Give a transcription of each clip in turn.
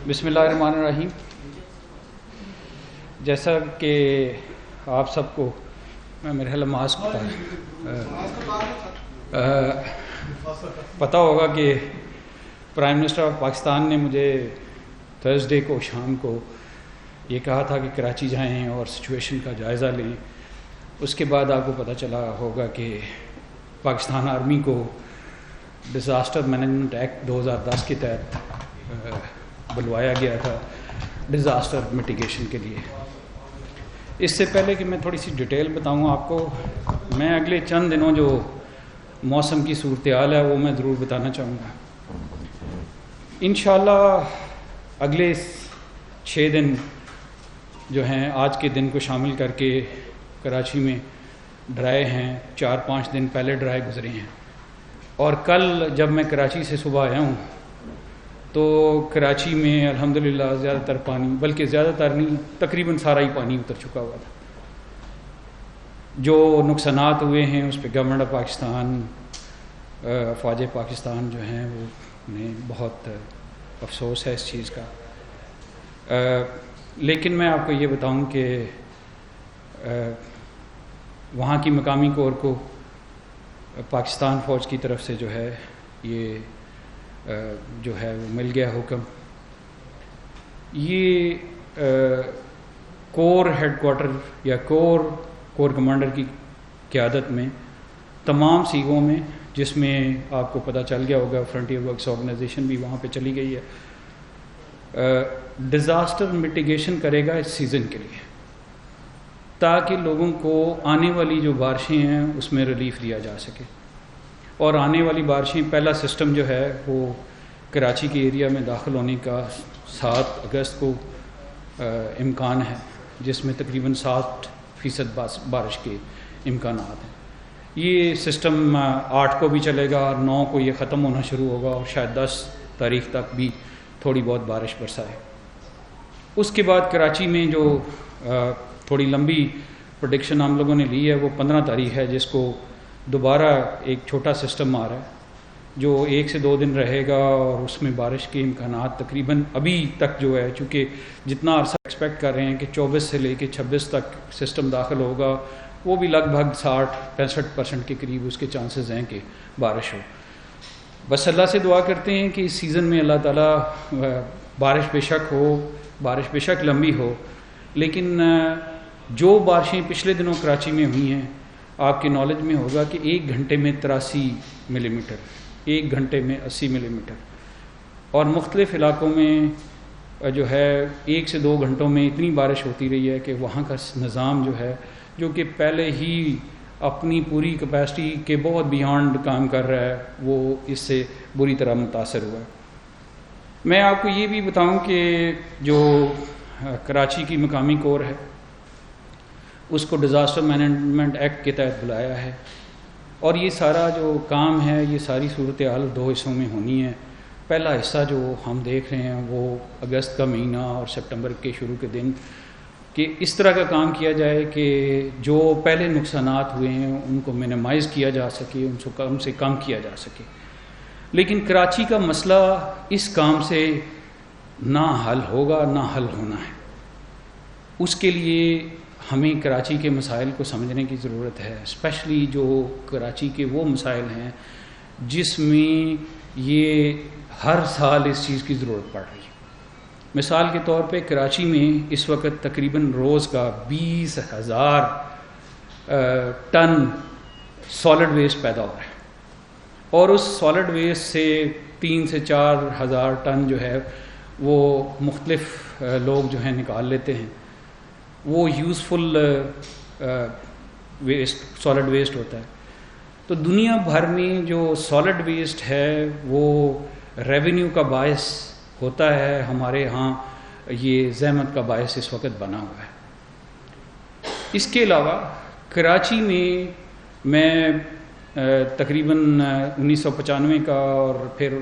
بسم اللہ الرحمن الرحیم. جیسا کہ آپ سب کو میرے خیال ماسک پتہ ہوگا کہ پرائم منسٹر آف پاکستان نے مجھے تھرسڈے کو شام کو یہ کہا تھا کہ کراچی جائیں اور سچویشن کا جائزہ لیں. اس کے بعد آپ کو پتہ چلا ہوگا کہ پاکستان آرمی کو ڈیزاسٹر مینجمنٹ ایکٹ 2010 کے تحت بلوایا گیا تھا ڈیزاسٹر میٹیگیشن کے لیے. اس سے پہلے کہ میں تھوڑی سی ڈیٹیل بتاؤں آپ کو، میں اگلے چند دنوں جو موسم کی صورتحال ہے وہ میں ضرور بتانا چاہوں گا. انشاءاللہ اگلے 6 دن جو ہیں آج کے دن کو شامل کر کے کراچی میں ڈرائی ہیں. 4-5 دن پہلے ڈرائی گزرے ہیں، اور کل جب میں کراچی سے صبح آیا ہوں تو کراچی میں الحمدللہ زیادہ تر پانی، بلکہ زیادہ تر نہیں، تقریباً سارا ہی پانی اتر چکا ہوا تھا. جو نقصانات ہوئے ہیں اس پہ گورنمنٹ آف پاکستان، افواج پاکستان جو ہیں وہ انہیں بہت افسوس ہے اس چیز کا. لیکن میں آپ کو یہ بتاؤں کہ وہاں کی مقامی کور کو پاکستان فوج کی طرف سے جو ہے یہ جو ہے وہ مل گیا حکم. یہ کور ہیڈ کوارٹر یا کور کمانڈر کی قیادت میں تمام سیگوں میں، جس میں آپ کو پتہ چل گیا ہوگا فرنٹیئر ورکس آرگنائزیشن بھی وہاں پہ چلی گئی ہے، ڈیزاسٹر میٹیگیشن کرے گا اس سیزن کے لیے، تاکہ لوگوں کو آنے والی جو بارشیں ہیں اس میں ریلیف دیا جا سکے. اور آنے والی بارشیں، پہلا سسٹم جو ہے وہ کراچی کے ایریا میں داخل ہونے کا 7 اگست کو امکان ہے، جس میں تقریباً 60% بارش کے امکانات ہیں. یہ سسٹم 8 کو بھی چلے گا اور 9 کو یہ ختم ہونا شروع ہوگا، اور شاید 10 تاریخ تک بھی تھوڑی بہت بارش برسائے. اس کے بعد کراچی میں جو تھوڑی لمبی پریڈکشن ہم لوگوں نے لی ہے وہ 15 تاریخ ہے، جس کو دوبارہ ایک چھوٹا سسٹم آ رہا ہے جو 1 سے 2 دن رہے گا، اور اس میں بارش کے امکانات تقریباً ابھی تک جو ہے، چونکہ جتنا عرصہ ایکسپیکٹ کر رہے ہیں کہ 24 سے لے کے 26 تک سسٹم داخل ہوگا، وہ بھی لگ بھگ 60-65% کے قریب اس کے چانسز ہیں کہ بارش ہو. بس اللہ سے دعا کرتے ہیں کہ اس سیزن میں اللہ تعالیٰ بارش بے شک ہو، بارش بے شک لمبی ہو، لیکن جو بارشیں پچھلے دنوں کراچی میں ہوئی ہیں آپ کے نالج میں ہوگا کہ 1 گھنٹے میں 83 ملی میٹر، 1 گھنٹے میں 80 ملی میٹر، اور مختلف علاقوں میں جو ہے 1 سے 2 گھنٹوں میں اتنی بارش ہوتی رہی ہے کہ وہاں کا نظام جو ہے، جو کہ پہلے ہی اپنی پوری کیپیسٹی کے بہت بیانڈ کام کر رہا ہے، وہ اس سے بری طرح متاثر ہوا ہے. میں آپ کو یہ بھی بتاؤں کہ جو کراچی کی مقامی کور ہے اس کو ڈیزاسٹر مینجمنٹ ایکٹ کے تحت بلایا ہے، اور یہ سارا جو کام ہے، یہ ساری صورتحال 2 حصوں میں ہونی ہے. پہلا حصہ جو ہم دیکھ رہے ہیں وہ اگست کا مہینہ اور سپٹمبر کے شروع کے دن، کہ اس طرح کا کام کیا جائے کہ جو پہلے نقصانات ہوئے ہیں ان کو منیمائز کیا جا سکے، ان کو کم سے کم کیا جا سکے. لیکن کراچی کا مسئلہ اس کام سے نہ حل ہوگا نہ حل ہونا ہے. اس کے لیے ہمیں کراچی کے مسائل کو سمجھنے کی ضرورت ہے، اسپیشلی جو کراچی کے وہ مسائل ہیں جس میں یہ ہر سال اس چیز کی ضرورت پڑ رہی ہے. مثال کے طور پہ کراچی میں اس وقت تقریباً روز کا 20,000 ٹن سالڈ ویسٹ پیدا ہو رہا ہے، اور اس سالڈ ویسٹ سے 3 سے 4 ہزار ٹن جو ہے وہ مختلف لوگ جو ہیں نکال لیتے ہیں. وہ یوزفل ویسٹ، سالڈ ویسٹ ہوتا ہے. تو دنیا بھر میں جو سالڈ ویسٹ ہے وہ ریونیو کا باعث ہوتا ہے، ہمارے ہاں یہ زحمت کا باعث اس وقت بنا ہوا ہے. اس کے علاوہ کراچی میں تقریباً 1995 کا اور پھر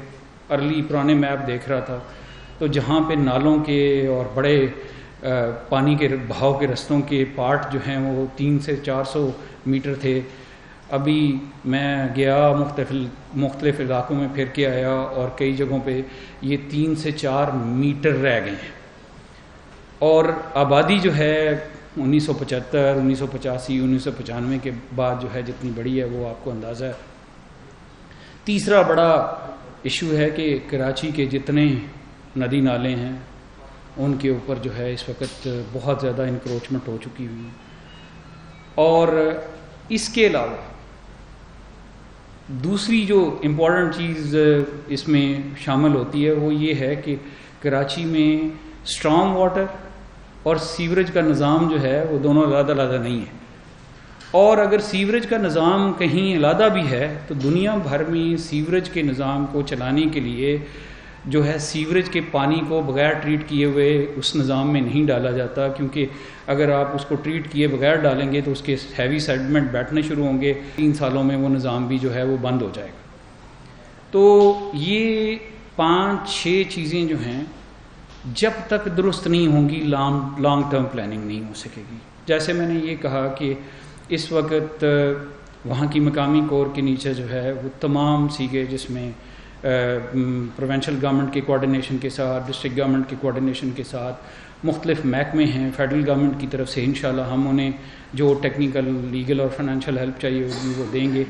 ارلی پرانے میپ دیکھ رہا تھا، تو جہاں پہ نالوں کے اور بڑے پانی کے بہاؤ کے رستوں کے پارٹ جو ہیں وہ 300 سے 400 میٹر تھے، ابھی میں گیا مختلف علاقوں میں پھر کے آیا اور کئی جگہوں پہ یہ 3 سے 4 میٹر رہ گئے ہیں، اور آبادی جو ہے 1975 1985 1995 کے بعد جو ہے جتنی بڑی ہے وہ آپ کو اندازہ ہے۔ تیسرا بڑا ایشو ہے کہ کراچی کے جتنے ندی نالے ہیں ان کے اوپر جو ہے اس وقت بہت زیادہ انکروچمنٹ ہو چکی ہوئی ہے، اور اس کے علاوہ دوسری جو امپورٹنٹ چیز اس میں شامل ہوتی ہے وہ یہ ہے کہ کراچی میں اسٹرام واٹر اور سیوریج کا نظام جو ہے وہ دونوں علیحدہ علیحدہ نہیں ہے، اور اگر سیوریج کا نظام کہیں علیحدہ بھی ہے تو دنیا بھر میں سیوریج کے نظام کو چلانے کے لیے جو ہے سیوریج کے پانی کو بغیر ٹریٹ کیے ہوئے اس نظام میں نہیں ڈالا جاتا، کیونکہ اگر آپ اس کو ٹریٹ کیے بغیر ڈالیں گے تو اس کے ہیوی سیڈمنٹ بیٹھنے شروع ہوں گے، 3 سالوں میں وہ نظام بھی جو ہے وہ بند ہو جائے گا۔ تو یہ 5-6 چیزیں جو ہیں جب تک درست نہیں ہوں گی لانگ ٹرم پلاننگ نہیں ہو سکے گی۔ جیسے میں نے یہ کہا کہ اس وقت وہاں کی مقامی کور کے نیچے جو ہے وہ تمام سیگے، جس میں پروونشل گورنمنٹ کے کوارڈینیشن کے ساتھ، ڈسٹرکٹ گورنمنٹ کے کوارڈینیشن کے ساتھ مختلف محکمے ہیں، فیڈرل گورنمنٹ کی طرف سے انشاءاللہ ہم انہیں جو ٹیکنیکل، لیگل اور فائنینشیل ہیلپ چاہیے ہوگی وہ دیں گے۔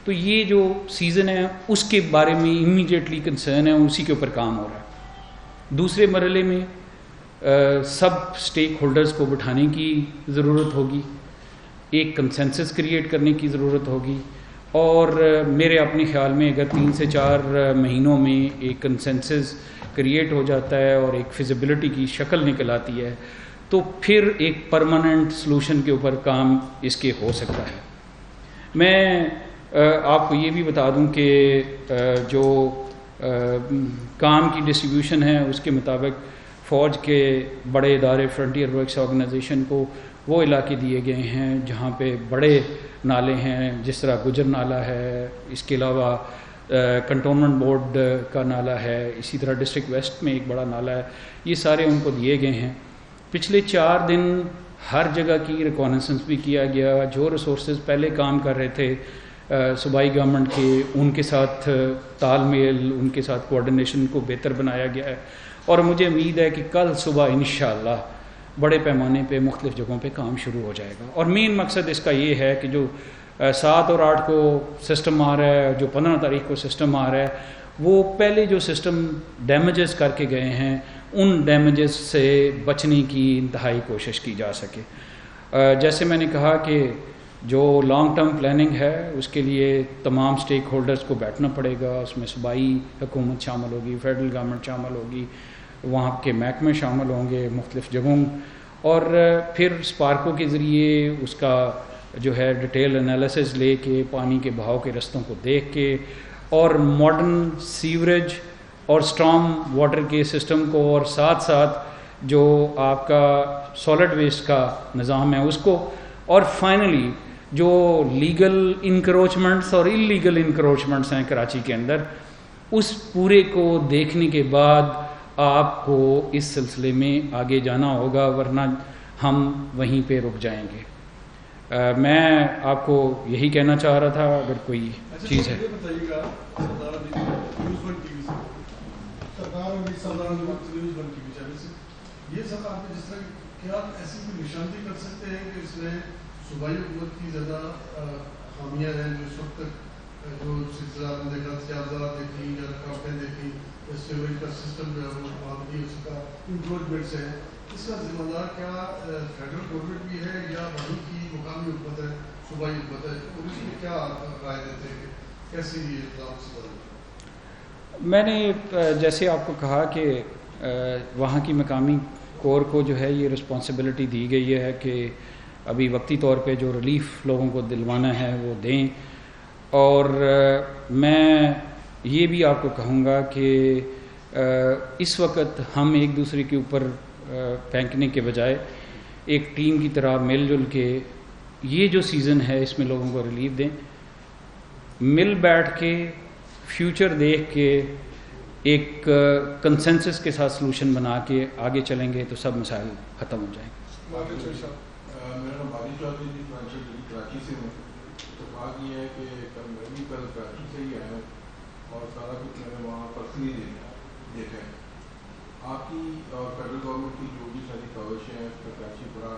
تو یہ جو سیزن ہے اس کے بارے میں امیڈیٹلی کنسرن ہے، اسی کے اوپر کام ہو رہا ہے۔ دوسرے مرحلے میں سب اسٹیک ہولڈرز کو بٹھانے کی ضرورت ہوگی، ایک کنسنسس کریٹ کرنے کی ضرورت ہوگی، اور میرے اپنے خیال میں اگر 3 سے 4 مہینوں میں ایک کنسنسس کریٹ ہو جاتا ہے اور ایک فیزیبلٹی کی شکل نکل آتی ہے تو پھر ایک پرماننٹ سلوشن کے اوپر کام اس کے ہو سکتا ہے۔ میں آپ کو یہ بھی بتا دوں کہ جو کام کی ڈسٹریبیوشن ہے اس کے مطابق فوج کے بڑے ادارے فرنٹیئر ورکس آرگنائزیشن کو وہ علاقے دیے گئے ہیں جہاں پہ بڑے نالے ہیں، جس طرح گجر نالہ ہے، اس کے علاوہ کنٹونمنٹ بورڈ کا نالہ ہے، اسی طرح ڈسٹرکٹ ویسٹ میں ایک بڑا نالہ ہے، یہ سارے ان کو دیے گئے ہیں۔ پچھلے 4 دن ہر جگہ کی ریکانیسنس بھی کیا گیا، جو ریسورسز پہلے کام کر رہے تھے صوبائی گورنمنٹ کے، ان کے ساتھ تال میل، ان کے ساتھ کوارڈینیشن کو بہتر بنایا گیا ہے، اور مجھے امید ہے کہ کل صبح انشاءاللہ بڑے پیمانے پہ مختلف جگہوں پہ کام شروع ہو جائے گا۔ اور مین مقصد اس کا یہ ہے کہ جو 7 اور 8 کو سسٹم آ رہا ہے، جو 15 تاریخ کو سسٹم آ رہا ہے، وہ پہلے جو سسٹم ڈیمیجز کر کے گئے ہیں ان ڈیمیجز سے بچنے کی انتہائی کوشش کی جا سکے۔ جیسے میں نے کہا کہ جو لانگ ٹرم پلاننگ ہے اس کے لیے تمام سٹیک ہولڈرز کو بیٹھنا پڑے گا، اس میں صوبائی حکومت شامل ہوگی، فیڈرل گورنمنٹ شامل ہوگی، وہاں کے محکمے شامل ہوں گے مختلف جگہوں، اور پھر اسپارکو کے ذریعے اس کا جو ہے ڈیٹیل انالیسز لے کے پانی کے بہاؤ کے رستوں کو دیکھ کے اور ماڈرن سیوریج اور اسٹرام واٹر کے سسٹم کو، اور ساتھ ساتھ جو آپ کا سالڈ ویسٹ کا نظام ہے اس کو، اور فائنلی جو لیگل انکروچمنٹس اور اللیگل انکروچمنٹس ہیں کراچی کے اندر، اس پورے کو دیکھنے کے بعد آپ کو اس سلسلے میں آگے جانا ہوگا، ورنہ ہم وہیں پہ رک جائیں گے۔ میں آپ کو یہی کہنا چاہ رہا تھا، اگر کوئی چیز ہے۔ یہ سب آپ جس طرح کیا ایسی کوئی نشاندہی کر سکتے ہیں کہ اس میں صوبائی حکومت کی زیادہ خامیاں ہیں جو اس وقت تک جو سلسلہ آپ نے دیکھا تجاوزات دیکھی یا رکاوٹیں دیکھی، سیوریج کا سسٹم جو ہے وہ معاملے اس کا انکروچمنٹس ہے، اس کا ذمہ دار کیا فیڈرل گورنمنٹ بھی ہے یا وہیں کی مقامی حکومت ہے، صوبائی حکومت ہے، اور اس میں کیا رائے دیتے ہیں کہ کیسے یہ اقدام سے؟ میں نے جیسے آپ کو کہا کہ وہاں کی مقامی کور کو جو ہے یہ رسپانسبلٹی دی گئی ہے کہ ابھی وقتی طور پہ جو ریلیف لوگوں کو دلوانا ہے وہ دیں، اور میں یہ بھی آپ کو کہوں گا کہ اس وقت ہم ایک دوسرے کے اوپر پھینکنے کے بجائے ایک ٹیم کی طرح مل جل کے یہ جو سیزن ہے اس میں لوگوں کو ریلیف دیں، مل بیٹھ کے فیوچر دیکھ کے ایک کنسنسس کے ساتھ سلوشن بنا کے آگے چلیں گے تو سب مسائل ختم ہو جائیں گے۔ میرا نام بارش کراچی سے ہوں، تو بات یہ ہے کہ میں بھی کل کراچی سے ہی آیا ہوں اور سارا کچھ میں نے وہاں پرسنلی دیکھا ہے. آپ کی اور فیڈرل گورنمنٹ کی جو بھی ساری کاوشیں ہیں اس پر کراچی بڑا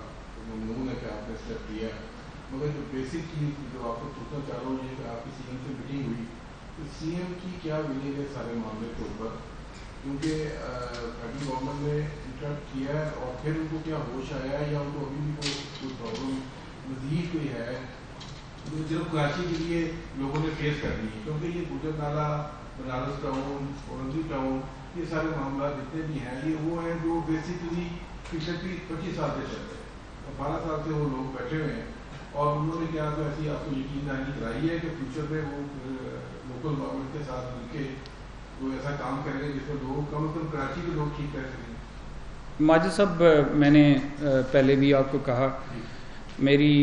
ممنون ہے کہ آپ نے اسٹیپ لیا ہے. مگر جو بیسک چیز جو آپ کو پوچھنا چاہ رہا ہوں یہ کہ آپ کی سی ایم سے میٹنگ ہوئی تو سی ایم کی کیا ویلنگ ہے سارے معاملے کے اوپر, کیونکہ فیڈرل گورنمنٹ نے انٹرپٹ کیا ہے اور پھر ان کو کیا ہوش آیا ہے یا ان کو ابھی بھی کوئی پرابلم مزید کوئی ہے جو کراچی کے لیے لوگوں نے فیس کرنی ہے, کیونکہ یہ گجر نالہ, بنارس ٹاؤن, اورنگی ٹاؤن, یہ سارے معاملات جتنے بھی ہیں یہ وہ ہیں جو بیسکلی پچھلے 25 سال سے چل رہے ہیں اور 12 سال سے وہ لوگ بیٹھے ہوئے ہیں اور انہوں نے کیا تو ایسی آپ کو یقین دہانی کرائی ہے کہ فیوچر میں وہ لوکل گورنمنٹ کے ساتھ مل کے وہ ایسا کام کریں گے جس میں لوگ کم از کم کراچی کے لوگ ٹھیک کر سکیں. ماجد صاحب, میں نے پہلے بھی آپ کو کہا میری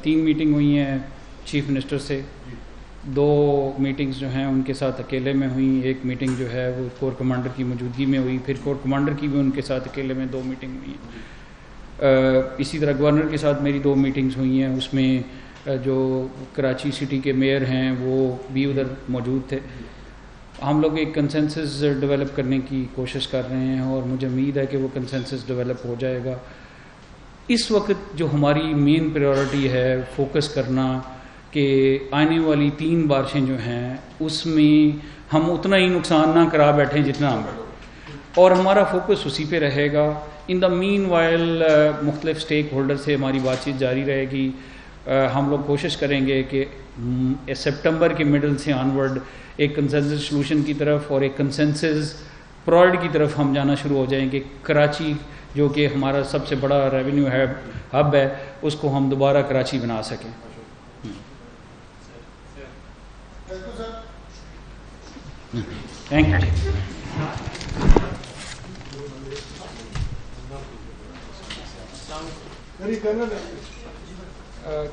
3 میٹنگ ہوئی ہیں چیف منسٹر سے, 2 میٹنگز جو ہیں ان کے ساتھ اکیلے میں ہوئیں, ایک میٹنگ جو ہے وہ کور کمانڈر کی موجودگی میں ہوئی, پھر کور کمانڈر کی بھی ان کے ساتھ اکیلے میں 2 میٹنگ ہوئی ہیں. اسی طرح گورنر کے ساتھ میری 2 میٹنگز ہوئی ہیں, اس میں جو کراچی سٹی کے میئر ہیں وہ بھی ادھر موجود تھے. ہم لوگ ایک کنسنسس ڈیولپ کرنے کی کوشش کر رہے ہیں اور مجھے امید ہے کہ وہ کنسنسس ڈیولپ ہو جائے گا. اس وقت جو ہماری مین پریورٹی ہے فوکس کرنا کہ آنے والی 3 بارشیں جو ہیں اس میں ہم اتنا ہی نقصان نہ کرا بیٹھیں جتنا ہم, اور ہمارا فوکس اسی پہ رہے گا. ان دا مین وائل مختلف اسٹیک ہولڈر سے ہماری بات چیت جاری رہے گی. ہم لوگ کوشش کریں گے کہ سپٹمبر کے مڈل سے آنورڈ ایک کنسنسس سلوشن کی طرف اور ایک کنسنسس پرائرٹی کی طرف ہم جانا شروع ہو جائیں کہ کراچی جو کہ ہمارا سب سے بڑا ریونیو ہب ہے اس کو ہم دوبارہ کراچی بنا سکیں. Thank you.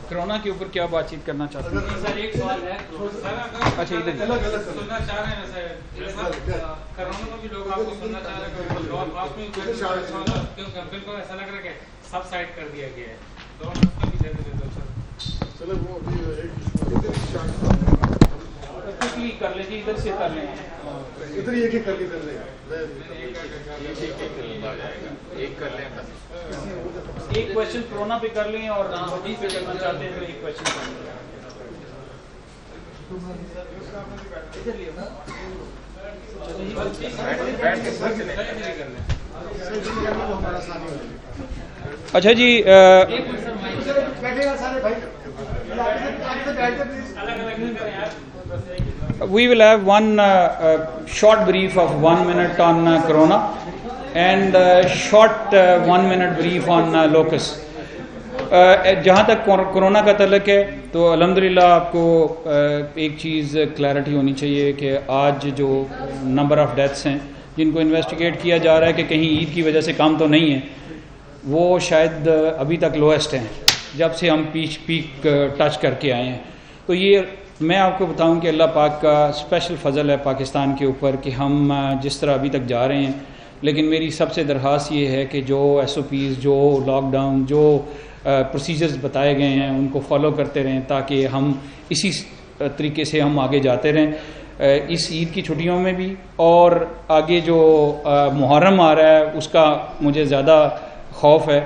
کرونا کے اوپر کیا بات چیت کرنا چاہتے ہیں؟ سر ایک سوال ہے. اچھا ادھر سننا چاہ رہے ہیں سر, کرونا میں بھی لوگ آپ کو سننا چاہ رہے ہیں کیوں بالکل ایسا لگ رہا ہے کہ سب سائڈ کر دیا گیا ہے. دونوں بھی دے دو سر. چلو وہ کوئکلی کر لیں جی, ادھر سے کر لیں, ادھر ایک کر کے کر لیں, ایک کر لیں بس. ایک کوشچن کرونا پہ کر لیں اور مودی پہ کرنا چاہتے ہیں تو ایک کوشچن کر لیں. اچھا جی, we will have one short brief of 1 minute on corona and short 1 minute brief on locus. جہاں تک کرونا کا تعلق ہے تو الحمدللہ آپ کو ایک چیز کلیئرٹی ہونی چاہیے کہ آج جو نمبر آف ڈیتھس ہیں جن کو انویسٹیگیٹ کیا جا رہا ہے کہ کہیں عید کی وجہ سے کم تو نہیں ہے, وہ شاید ابھی تک لویسٹ ہیں جب سے ہم پیک ٹچ کر کے آئے ہیں. تو یہ میں آپ کو بتاؤں کہ اللہ پاک کا اسپیشل فضل ہے پاکستان کے اوپر کہ ہم جس طرح ابھی تک جا رہے ہیں, لیکن میری سب سے درخواست یہ ہے کہ جو SOPs, جو لاک ڈاؤن, جو پروسیجرز بتائے گئے ہیں ان کو فالو کرتے رہیں تاکہ ہم اسی طریقے سے ہم آگے جاتے رہیں اس عید کی چھٹیوں میں بھی. اور آگے جو محرم آ رہا ہے اس کا مجھے زیادہ خوف ہے.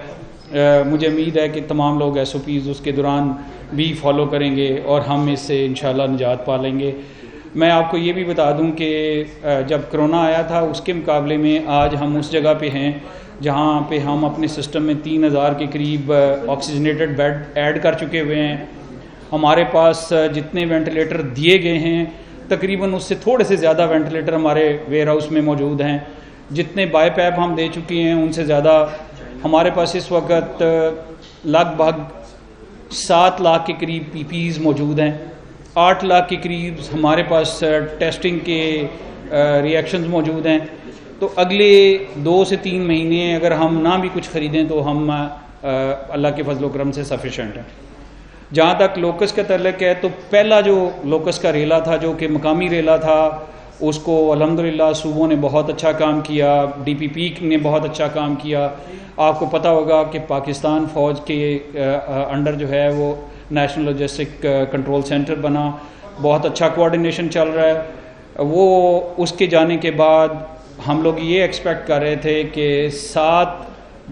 مجھے امید ہے کہ تمام لوگ SOPs اس کے دوران بھی فالو کریں گے اور ہم اس سے انشاءاللہ نجات پا لیں گے. میں آپ کو یہ بھی بتا دوں کہ جب کرونا آیا تھا اس کے مقابلے میں آج ہم اس جگہ پہ ہیں جہاں پہ ہم اپنے سسٹم میں 3000 کے قریب آکسیجنیٹڈ بیڈ ایڈ کر چکے ہوئے ہیں. ہمارے پاس جتنے وینٹیلیٹر دیے گئے ہیں تقریباً اس سے تھوڑے سے زیادہ وینٹیلیٹر ہمارے ویئر ہاؤس میں موجود ہیں. جتنے بائی پیپ ہم دے چکے ہیں ان سے زیادہ ہمارے پاس اس وقت لگ بھگ 7 لاکھ کے قریب PPEs موجود ہیں. 8 لاکھ کے قریب ہمارے پاس ٹیسٹنگ کے ریئیکشنز موجود ہیں. تو اگلے 2 سے 3 مہینے اگر ہم نہ بھی کچھ خریدیں تو ہم اللہ کے فضل و کرم سے سفیشینٹ ہیں. جہاں تک لوکس کا تعلق ہے تو پہلا جو لوکس کا ریلا تھا جو کہ مقامی ریلا تھا اس کو الحمدللہ صوبوں نے بہت اچھا کام کیا, DPP نے بہت اچھا کام کیا. آپ کو پتہ ہوگا کہ پاکستان فوج کے انڈر جو ہے وہ نیشنل لاجسٹک کنٹرول سینٹر بنا، بہت اچھا کوآرڈینیشن چل رہا ہے۔ وہ اس کے جانے کے بعد ہم لوگ یہ ایکسپیکٹ کر رہے تھے کہ 7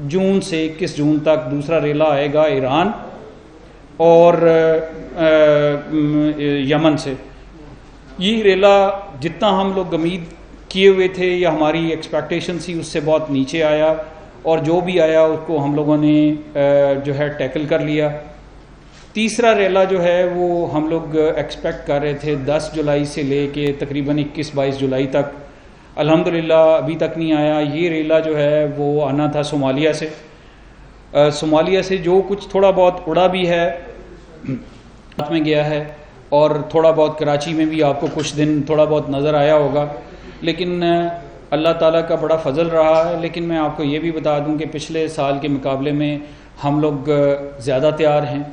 جون سے 21 جون تک دوسرا ریلا آئے گا ایران اور یمن سے۔ یہ ریلا جتنا ہم لوگ امید کیے ہوئے تھے یا ہماری ایکسپیکٹیشن تھی اس سے بہت نیچے آیا، اور جو بھی آیا اس کو ہم لوگوں نے جو ہے ٹیکل کر لیا۔ تیسرا ریلا جو ہے وہ ہم لوگ ایکسپیکٹ کر رہے تھے 10 جولائی سے لے کے تقریباً 21-22 جولائی تک، الحمدللہ ابھی تک نہیں آیا۔ یہ ریلا جو ہے وہ آنا تھا صومالیہ سے۔ صومالیہ سے جو کچھ تھوڑا بہت اڑا بھی ہے میں گیا ہے، اور تھوڑا بہت کراچی میں بھی آپ کو کچھ دن تھوڑا بہت نظر آیا ہوگا، لیکن اللہ تعالیٰ کا بڑا فضل رہا ہے۔ لیکن میں آپ کو یہ بھی بتا دوں کہ پچھلے سال کے مقابلے میں ہم لوگ زیادہ تیار ہیں،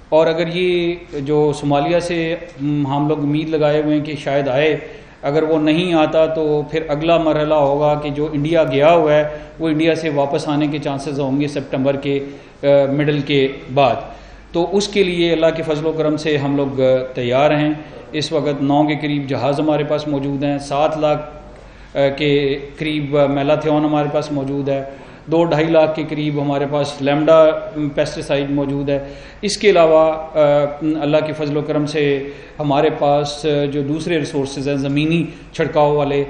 اور اگر یہ جو صومالیہ سے ہم لوگ امید لگائے ہوئے ہیں کہ شاید آئے، اگر وہ نہیں آتا تو پھر اگلا مرحلہ ہوگا کہ جو انڈیا گیا ہوا ہے وہ انڈیا سے واپس آنے کے چانسز ہوں گے سپٹمبر کے مڈل کے بعد۔ تو اس کے لیے اللہ کے فضل و کرم سے ہم لوگ تیار ہیں۔ اس وقت 9 کے قریب جہاز ہمارے پاس موجود ہیں، 7 لاکھ کے قریب میلاتھیون ہمارے پاس موجود ہے، 2-2.5 لاکھ کے قریب ہمارے پاس لیمڈا پیسٹیسائڈ موجود ہے۔ اس کے علاوہ اللہ کے فضل و کرم سے ہمارے پاس جو دوسرے ریسورسز ہیں زمینی چھڑکاؤ والے،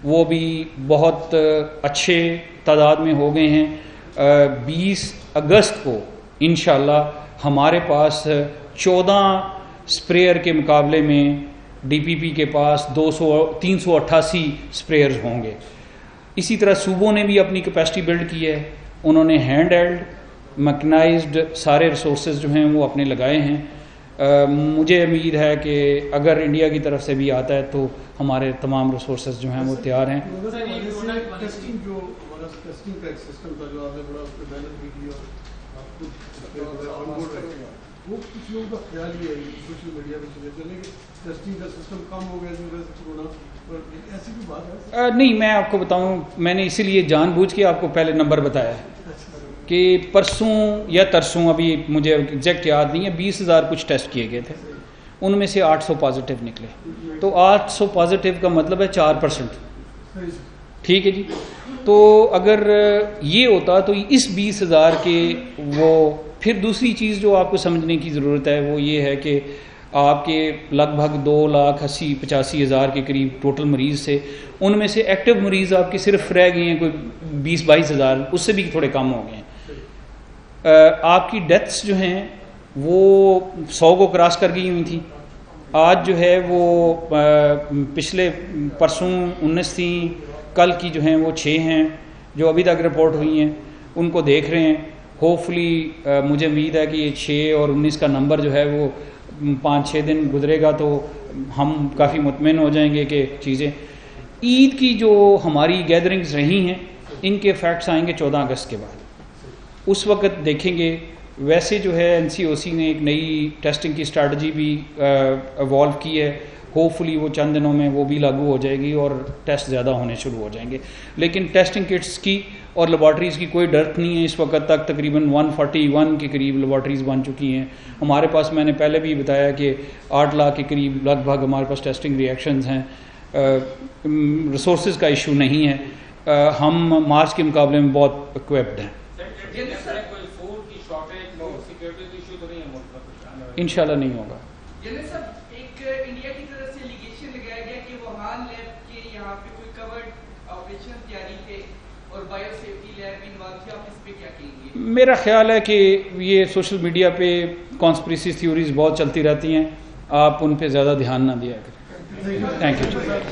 وہ بھی بہت اچھے تعداد میں ہو گئے ہیں۔ 20 اگست کو انشاءاللہ ہمارے پاس 14 سپریئر کے مقابلے میں ڈی پی پی کے پاس 388 سپریئرز ہوں گے۔ اسی طرح صوبوں نے بھی اپنی کیپیسٹی بلڈ کی ہے، انہوں نے ہینڈ ہیلڈ میکنائزڈ سارے ریسورسز جو ہیں وہ اپنے لگائے ہیں۔ مجھے امید ہے کہ اگر انڈیا کی طرف سے بھی آتا ہے تو ہمارے تمام ریسورسز جو ہیں وہ تیار ہیں۔ ٹیسٹنگ جو ہمارا ٹیسٹنگ کا ایک سسٹم تھا جو آپ نے بڑا اس پہ محنت بھی کی اور آپ خود آن بورڈ رہے، وہ کچھ لوگوں کا خیال یہ ہے سوشل میڈیا پہ چلے چلے کہ ٹیسٹنگ کا سسٹم کم ہو گیا جو کورونا، ایسی کوئی بات ہے؟ نہیں، میں آپ کو بتاؤں، میں نے اسی لیے جان بوجھ کے آپ کو پہلے نمبر بتایا ہے کہ پرسوں یا ترسوں، ابھی مجھے ایگزیکٹ یاد نہیں ہے، 20,000 کچھ ٹیسٹ کیے گئے تھے، ان میں سے 800 پازیٹیو نکلے۔ تو 800 پازیٹیو کا مطلب ہے 4%، ٹھیک ہے جی۔ تو اگر یہ ہوتا تو اس 20,000 کے وہ پھر دوسری چیز جو آپ کو سمجھنے کی ضرورت ہے وہ یہ ہے کہ آپ کے لگ بھگ 2,80,000-85,000 کے قریب ٹوٹل مریض سے، ان میں سے ایکٹیو مریض آپ کے صرف رہ گئے ہیں کوئی 20-22,000، اس سے بھی تھوڑے کم ہو گئے ہیں۔ آپ کی ڈیتھس جو ہیں وہ 100 کو کراس کر گئی ہوئی تھیں، آج جو ہے وہ پچھلے پرسوں 19 تھیں، کل کی جو ہیں وہ 6 ہیں جو ابھی تک رپورٹ ہوئی ہیں، ان کو دیکھ رہے ہیں۔ ہوپ فلی مجھے امید ہے کہ یہ 6 اور 19 کا نمبر جو ہے وہ 5-6 دن گزرے گا تو ہم کافی مطمئن ہو جائیں گے کہ چیزیں۔ عید کی جو ہماری گیدرنگز رہی ہیں ان کے فیکٹس آئیں گے 14 اگست کے بعد، اس وقت دیکھیں گے۔ ویسے جو ہے NCOC نے ایک نئی ٹیسٹنگ کی اسٹریٹجی بھی ایوالو کی ہے، ہوپ فلی وہ چند دنوں میں وہ بھی لاگو ہو جائے گی اور ٹیسٹ زیادہ ہونے شروع ہو جائیں گے۔ لیکن ٹیسٹنگ کٹس کی اور لیبارٹریز کی کوئی ڈر نہیں ہے، اس وقت تک تقریباً 141 کے قریب لیبارٹریز بن چکی ہیں ہمارے پاس۔ میں نے پہلے بھی بتایا کہ 8 لاکھ کے قریب لگ بھگ ہمارے پاس ٹیسٹنگ ریئیکشنز ہیں۔ ریسورسز کا ایشو نہیں ہے، ہم مارچ کے مقابلے میں بہت اکوپڈ ہیں۔ انشاءاللہ نہیں ہوگا۔ انڈیا کی طرف سے لیگیشن لگایا گیا کہ ووہان لیب کے یہاں پہ کوئی کورڈ آپریشن تیاری تھے اور بایو سیفٹی لیب انوالو تھے، آپ اس پہ کیا کہیں گے؟ میرا خیال ہے کہ یہ سوشل میڈیا پہ کانسپریسی تھیوریز بہت چلتی رہتی ہیں، آپ ان پہ زیادہ دھیان نہ دیا کریں۔ Thank you.